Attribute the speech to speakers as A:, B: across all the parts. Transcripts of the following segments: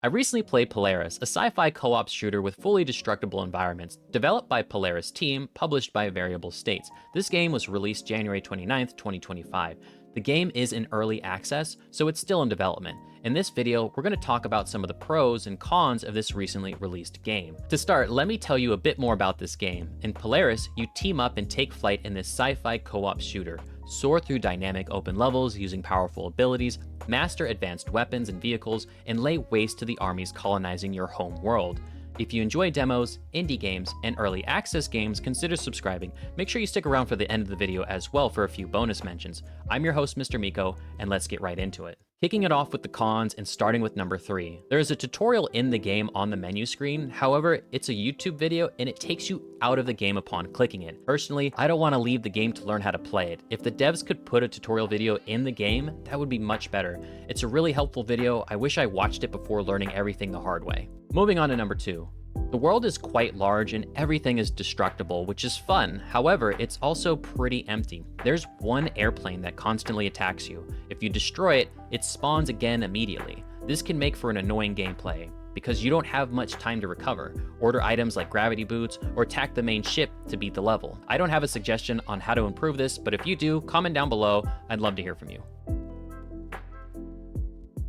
A: I recently played Polaris, a sci-fi co-op shooter with fully destructible environments, developed by Polaris team, published by Variable States. This game was released January 29th, 2025. The game is in early access, so it's still in development. In this video, we're going to talk about some of the pros and cons of this recently released game. To start, let me tell you a bit more about this game. In Polaris, you team up and take flight in this sci-fi co-op shooter, soar through dynamic open levels using powerful abilities, master advanced weapons and vehicles, and lay waste to the armies colonizing your home world. If you enjoy demos, indie games, and early access games, consider subscribing. Make sure you stick around for the end of the video as well for a few bonus mentions. I'm your host, Mr. Meeko, and let's get right into it. Kicking it off with the cons and starting with number 3. There is a tutorial in the game on the menu screen. However, it's a YouTube video and it takes you out of the game upon clicking it. Personally, I don't want to leave the game to learn how to play it. If the devs could put a tutorial video in the game, that would be much better. It's a really helpful video. I wish I watched it before learning everything the hard way. Moving on to number 2. The world is quite large and everything is destructible, which is fun. However, it's also pretty empty. There's one airplane that constantly attacks you. If you destroy it, it spawns again immediately. This can make for an annoying gameplay because you don't have much time to recover, order items like gravity boots, or attack the main ship to beat the level. I don't have a suggestion on how to improve this, but if you do, comment down below. I'd love to hear from you.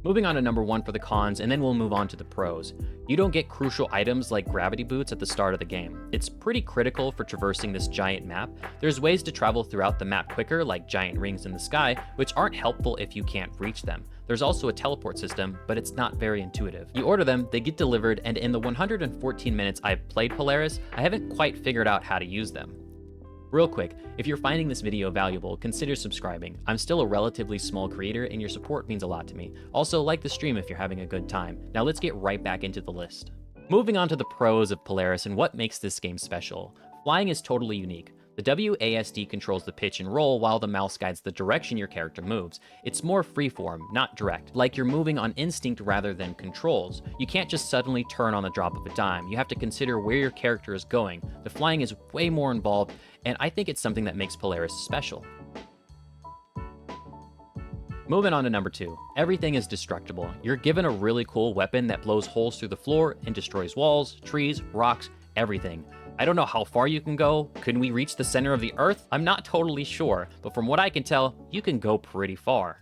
A: Moving on to number 1 for the cons, and then we'll move on to the pros. You don't get crucial items like gravity boots at the start of the game. It's pretty critical for traversing this giant map. There's ways to travel throughout the map quicker, like giant rings in the sky, which aren't helpful if you can't reach them. There's also a teleport system, but it's not very intuitive. You order them, they get delivered, and in the 114 minutes I've played Polaris, I haven't quite figured out how to use them. Real quick, if you're finding this video valuable, consider subscribing. I'm still a relatively small creator and your support means a lot to me. Also, like the stream if you're having a good time. Now let's get right back into the list. Moving on to the pros of Polaris and what makes this game special. Flying is totally unique. The WASD controls the pitch and roll while the mouse guides the direction your character moves. It's more freeform, not direct, like you're moving on instinct rather than controls. You can't just suddenly turn on the drop of a dime. You have to consider where your character is going. The flying is way more involved, and I think it's something that makes Polaris special. Moving on to number 2. Everything is destructible. You're given a really cool weapon that blows holes through the floor and destroys walls, trees, rocks, everything. I don't know how far you can go. Can we reach the center of the Earth? I'm not totally sure, but from what I can tell, you can go pretty far.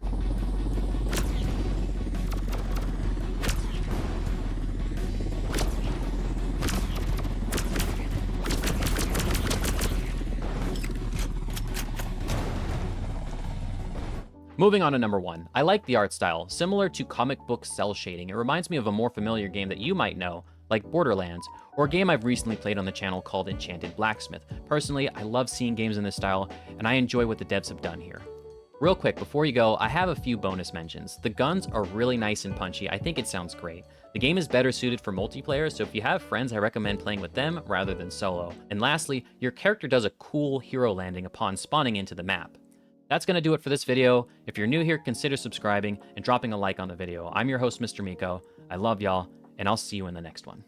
A: Moving on to number 1. I like the art style. Similar to comic book cell shading, it reminds me of a more familiar game that you might know, like Borderlands, or a game I've recently played on the channel called Enchanted Blacksmith. Personally, I love seeing games in this style, and I enjoy what the devs have done here. Real quick, before you go, I have a few bonus mentions. The guns are really nice and punchy. I think it sounds great. The game is better suited for multiplayer, so if you have friends, I recommend playing with them rather than solo. And lastly, your character does a cool hero landing upon spawning into the map. That's going to do it for this video. If you're new here, consider subscribing and dropping a like on the video. I'm your host, Mr. Meeko. I love y'all, and I'll see you in the next one.